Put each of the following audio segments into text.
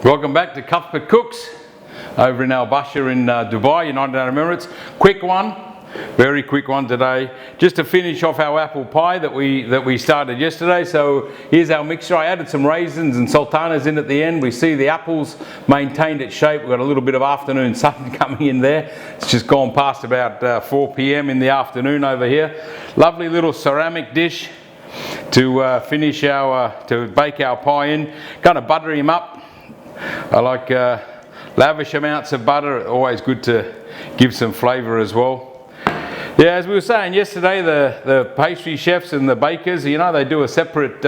Welcome back to Cuthbert Cooks over in Al Basha in Dubai, United Arab Emirates. Quick one, very quick one today, just to finish off our apple pie that we started yesterday. So here's our mixture. I added some raisins and sultanas in at the end. We see the apples maintained its shape. We've got a little bit of afternoon sun coming in there. It's just gone past about 4 p.m. in the afternoon over here. Lovely little ceramic dish to finish to bake our pie in. Gonna butter him up. I like lavish amounts of butter, always good to give some flavour as well. Yeah, as we were saying yesterday, the pastry chefs and the bakers, you know, they do a separate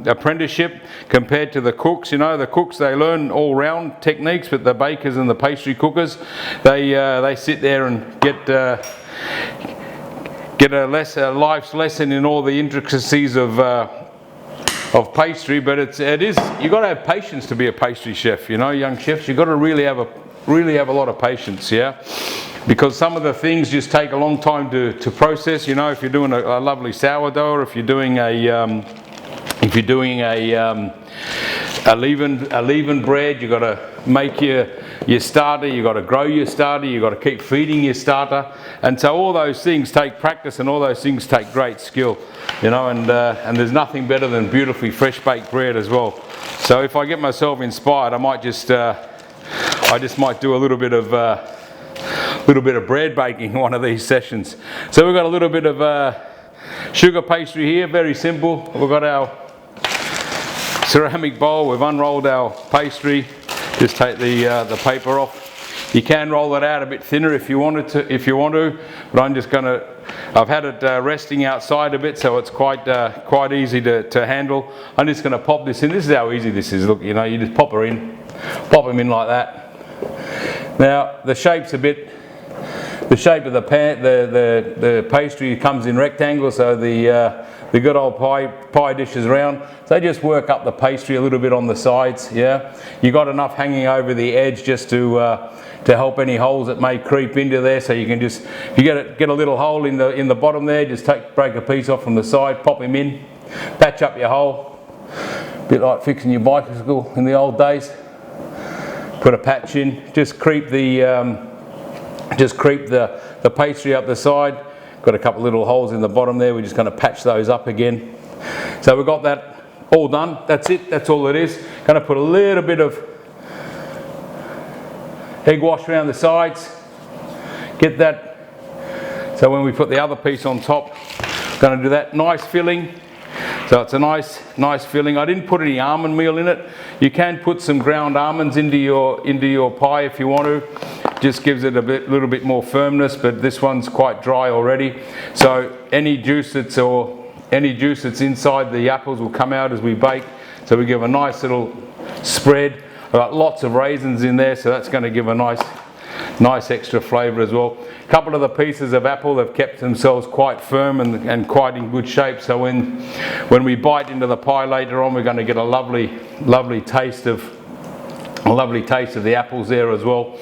apprenticeship compared to the cooks. You know, the cooks, they learn all round techniques, but the bakers and the pastry cookers, they sit there and get a life's lesson in all the intricacies of pastry. But it is, you got to have patience to be a pastry chef. You know, young chefs, you got to really have a lot of patience, yeah, because some of the things just take a long time to process. You know, if you're doing a lovely sourdough, or if you're doing a leavened bread, you got to make your starter, you got to grow your starter, you got to keep feeding your starter, and so all those things take practice, and all those things take great skill, you know, and there's nothing better than beautifully fresh baked bread as well. So if I get myself inspired, I might just might do a little bit of bread baking in one of these sessions. So we've got a little bit of sugar pastry here, very simple. We've got our ceramic bowl, we've unrolled our pastry. Just take the paper off. You can roll it out a bit thinner if you want to, but I'm just gonna, I've had it resting outside a bit, so it's quite easy to handle. I'm just gonna pop this in. This is how easy this is. Look, you know, you just pop them in like that. Now the shape's the shape of the pan, the pastry comes in rectangle, so the good old pie dish is round. So just work up the pastry a little bit on the sides, yeah. You got enough hanging over the edge just to help any holes that may creep into there. So you can just, if you get a little hole in the bottom there, just break a piece off from the side, pop him in, patch up your hole, a bit like fixing your bicycle in the old days. Put a patch in, just creep the pastry up the side. Got a couple of little holes in the bottom there, we're just going to patch those up again. So we've got that all done. That's it, that's all it is. Going to put a little bit of egg wash around the sides, get that, so when we put the other piece on top, going to do that. Nice filling, so it's a nice filling. I didn't put any almond meal in it. You can put some ground almonds into your pie if you want to. Just gives it a little bit more firmness, but this one's quite dry already. So any juice that's inside the apples will come out as we bake. So we give a nice little spread. I've got lots of raisins in there, so that's going to give a nice extra flavour as well. A couple of the pieces of apple have kept themselves quite firm and quite in good shape. So when we bite into the pie later on, we're going to get a lovely taste of the apples there as well.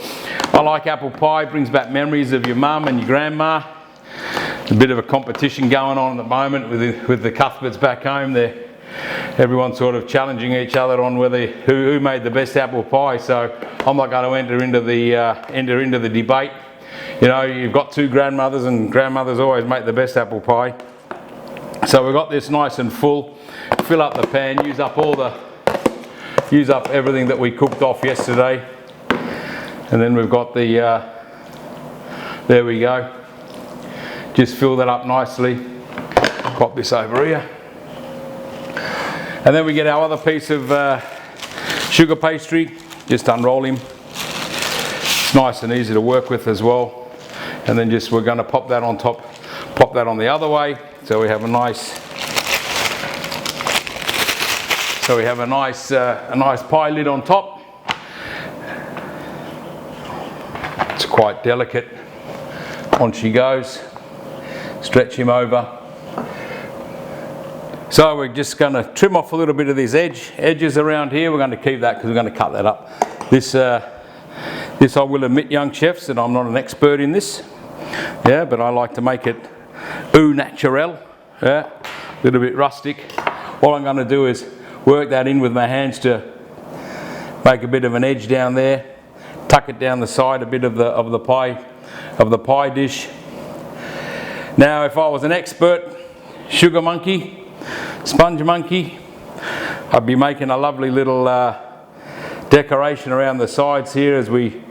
I like apple pie, brings back memories of your mum and your grandma. A bit of a competition going on at the moment with the Cuthberts back home. Everyone's sort of challenging each other on who made the best apple pie. So I'm not going to enter into the debate. You know, you've got two grandmothers, and grandmothers always make the best apple pie. So we've got this nice and full. Fill up the pan, use up everything that we cooked off yesterday, and then we've got the there we go, just fill that up nicely. Pop this over here, and then we get our other piece of sugar pastry. Just unroll him. It's nice and easy to work with as well, and then we're going to pop that on top, pop that on the other way, so we have a nice pie lid on top. It's quite delicate. On she goes. Stretch him over. So we're just going to trim off a little bit of these edges around here. We're going to keep that because we're going to cut that up. This I will admit, young chefs, that I'm not an expert in this. Yeah, but I like to make it au naturel. Yeah, a little bit rustic. All I'm going to do is work that in with my hands to make a bit of an edge down there, tuck it down the side a bit of the pie dish. Now if I was an expert sugar monkey, sponge monkey, I'd be making a lovely little decoration around the sides here as we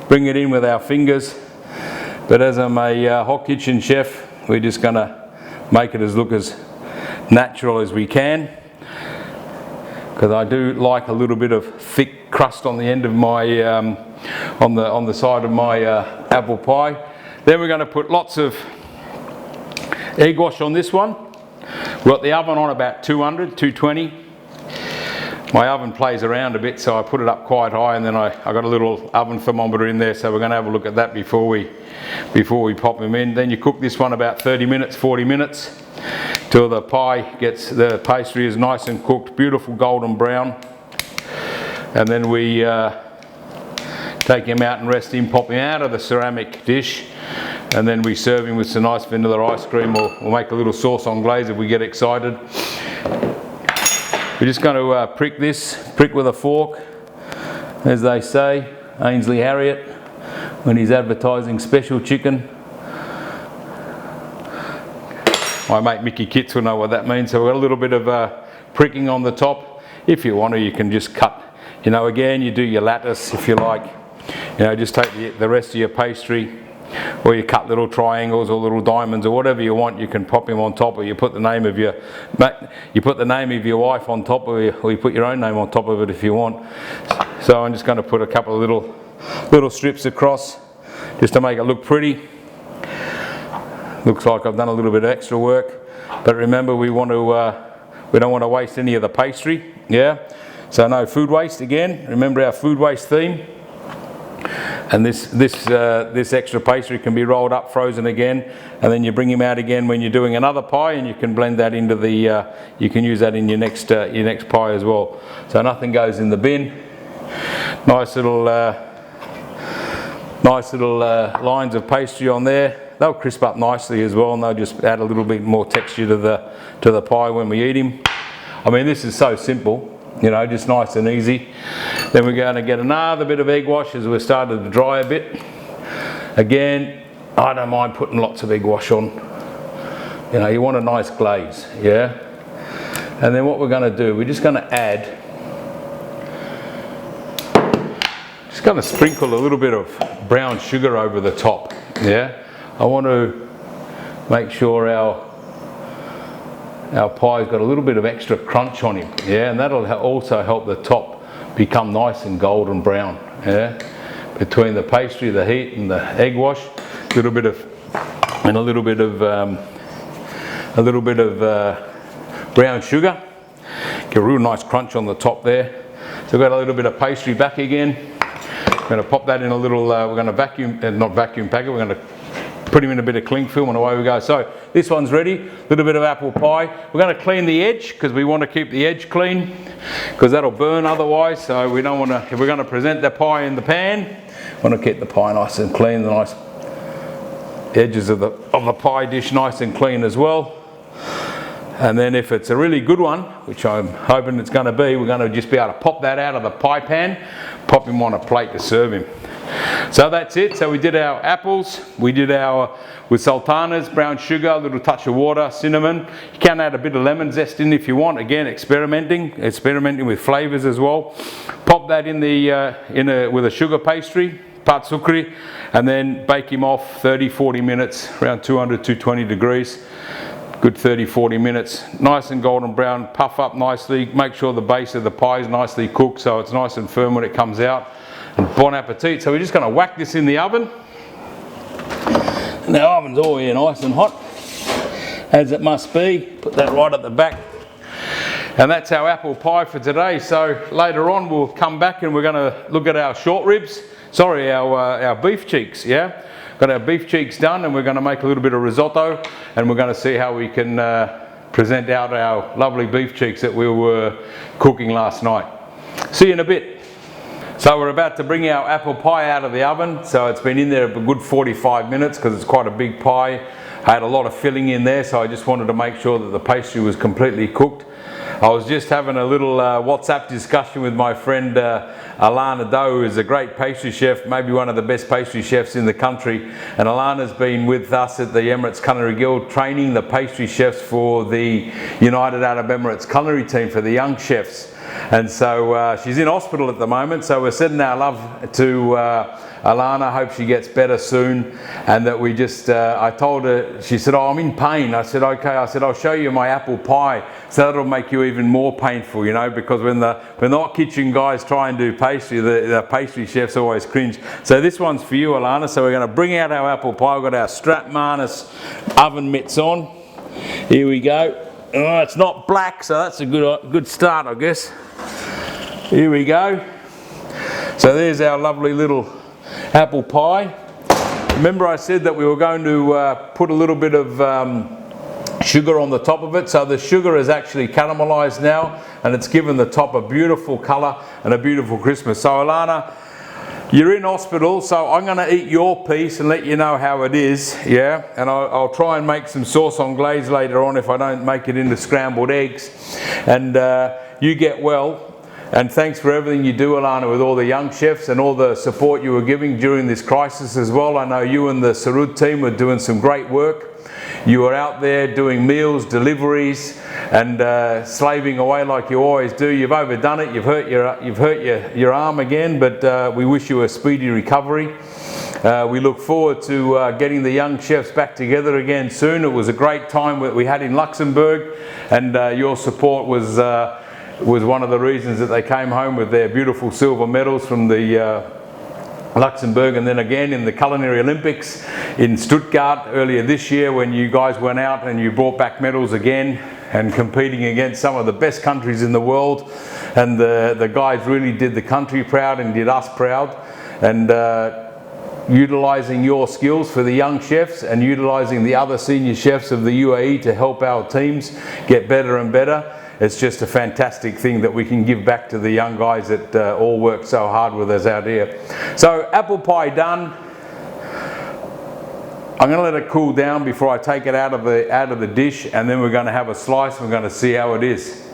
bring it in with our fingers. But as I'm a hot kitchen chef, we're just going to make it look as natural as we can, because I do like a little bit of thick crust on the end of my on the side of my apple pie. Then we're going to put lots of egg wash on this one. We've got the oven on about 200, 220. My oven plays around a bit, so I put it up quite high, and then I got a little oven thermometer in there, so we're going to have a look at that before we pop them in. Then you cook this one about 30 minutes, 40 minutes, till the pastry is nice and cooked, beautiful golden brown. And then we take him out and rest him, pop him out of the ceramic dish, and then we serve him with some nice vanilla ice cream, or we'll make a little sauce on glaze if we get excited. We're just going to prick with a fork, as they say, Ainsley Harriott, when he's advertising special chicken. My mate Mickey Kitts will know what that means. So we've got a little bit of pricking on the top. If you want to, you can just cut, again, you do your lattice if you like. Just take the rest of your pastry, or you cut little triangles or little diamonds or whatever you want. You can pop them on top, or you put the name of your wife on top, or you put your own name on top of it if you want. So I'm just going to put a couple of little strips across just to make it look pretty. Looks like I've done a little bit of extra work, but remember we don't want to waste any of the pastry. So no food waste again. Remember our food waste theme. And this extra pastry can be rolled up, frozen again, and then you bring him out again when you're doing another pie, and you can blend that into you can use that in your next pie as well. So nothing goes in the bin. Nice little lines of pastry on there. They'll crisp up nicely as well, and they'll just add a little bit more texture to the pie when we eat him. I mean, this is so simple. Just nice and easy. Then we're going to get another bit of egg wash as we're starting to dry a bit. Again, I don't mind putting lots of egg wash on. You want a nice glaze, And then what we're going to do, we're just going to sprinkle a little bit of brown sugar over the top, I want to make sure our pie's got a little bit of extra crunch on him, and that'll also help the top become nice and golden brown, between the pastry, the heat, and the egg wash, a little bit of brown sugar, get a real nice crunch on the top there. So we've got a little bit of pastry back again. We're going to pop that in a little. We're going to not vacuum pack it. We're going to put him in a bit of cling film, and away we go. So this one's ready. A little bit of apple pie. We're going to clean the edge because we want to keep the edge clean, because that'll burn otherwise. So we don't want to. If we're going to present the pie in the pan, we want to keep the pie nice and clean. The nice edges of the pie dish nice and clean as well. And then if it's a really good one, which I'm hoping it's going to be, we're going to just be able to pop that out of the pie pan, pop him on a plate to serve him. So that's it. So we did our apples, we did our with sultanas, brown sugar, a little touch of water, cinnamon. You can add a bit of lemon zest in if you want. Again, experimenting with flavors as well. Pop that in with a sugar pastry, pat sukri, and then bake him off 30-40 minutes, around 200-220 degrees. Good 30-40 minutes, nice and golden brown, puff up nicely, make sure the base of the pie is nicely cooked so it's nice and firm when it comes out. And bon appetit. So we're just going to whack this in the oven. And the oven's all here nice and hot, as it must be. Put that right at the back. And that's our apple pie for today. So later on we'll come back and we're going to look at our short ribs. Sorry, our beef cheeks, Got our beef cheeks done, and we're going to make a little bit of risotto, and we're going to see how we can present out our lovely beef cheeks that we were cooking last night. See you in a bit. So we're about to bring our apple pie out of the oven. So it's been in there a good 45 minutes because it's quite a big pie. I had a lot of filling in there, so I just wanted to make sure that the pastry was completely cooked. I was just having a little WhatsApp discussion with my friend Alana Doe, who is a great pastry chef, maybe one of the best pastry chefs in the country. And Alana's been with us at the Emirates Culinary Guild training the pastry chefs for the United Arab Emirates culinary team for the young chefs. And so she's in hospital at the moment, so we're sending our love to Alana. Hope she gets better soon. And that we just, I told her, she said, oh, I'm in pain. I said, okay. I said, I'll show you my apple pie. So that'll make you even more painful, you know, because when the hot kitchen guys try and do pastry, the pastry chefs always cringe. So this one's for you, Alana. So we're going to bring out our apple pie. We've got our Stratmanus oven mitts on. Here we go. Oh, it's not black, so that's a good start, I guess. Here we go. So there's our lovely little apple pie. Remember I said that we were going to put a little bit of sugar on the top of it. So the sugar is actually caramelized now, and it's given the top a beautiful color and a beautiful crispness. So Alana, you're in hospital, so I'm going to eat your piece and let you know how it is, yeah? And I'll try and make some sauce on glaze later on if I don't make it into scrambled eggs. And you get well. And thanks for everything you do, Alana, with all the young chefs and all the support you were giving during this crisis as well. I know you and the Sarud team were doing some great work. You were out there doing meals, deliveries, and slaving away like you always do. You've overdone it. You've hurt your arm again, but we wish you a speedy recovery. We look forward to getting the young chefs back together again soon. It was a great time that we had in Luxembourg, and your support was one of the reasons that they came home with their beautiful silver medals from the Luxembourg, and then again in the Culinary Olympics in Stuttgart earlier this year, when you guys went out and you brought back medals again and competing against some of the best countries in the world. And the guys really did the country proud and did us proud. And utilising your skills for the young chefs and utilising the other senior chefs of the UAE to help our teams get better and better. It's just a fantastic thing that we can give back to the young guys that all work so hard with us out here. So apple pie done. I'm going to let it cool down before I take it out of the dish, and then we're going to have a slice and we're going to see how it is.